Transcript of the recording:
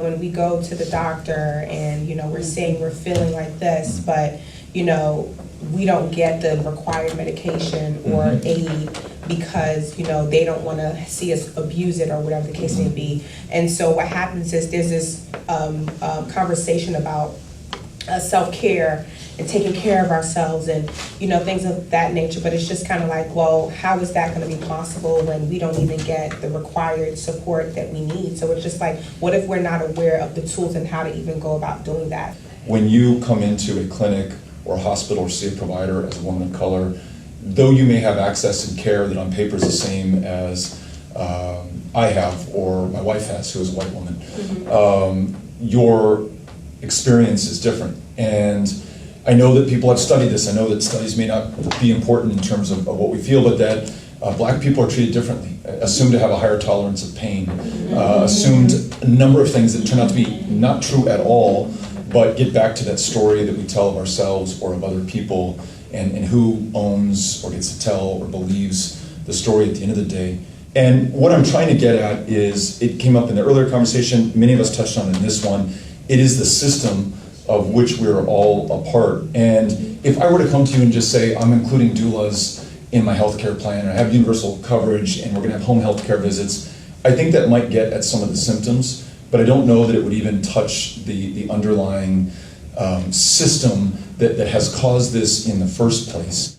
when we go to the doctor and, we're saying we're feeling like this, but, we don't get the required medication or aid because, they don't want to see us abuse it or whatever the case may be. And so what happens is there's this conversation about self-care and taking care of ourselves and, things of that nature. But it's just kind of like, well, how is that going to be possible when we don't even get the required support that we need? So it's just like, what if we're not aware of the tools and how to even go about doing that? When you come into a clinic or a hospital or see a provider as a woman of color, though you may have access and care that on paper is the same as I have or my wife has, who is a white woman, your experience is different. And I know that people have studied this. I know that studies may not be important in terms of what we feel, but that black people are treated differently, assumed to have a higher tolerance of pain, assumed a number of things that turn out to be not true at all, but get back to that story that we tell of ourselves or of other people, and who owns or gets to tell or believes the story at the end of the day. And what I'm trying to get at is, it came up in the earlier conversation, many of us touched on it in this one, it is the system of which we're all a part. And if I were to come to you and just say, I'm including doulas in my healthcare plan, and I have universal coverage, and we're gonna have home healthcare visits, I think that might get at some of the symptoms, but I don't know that it would even touch the underlying system that has caused this in the first place.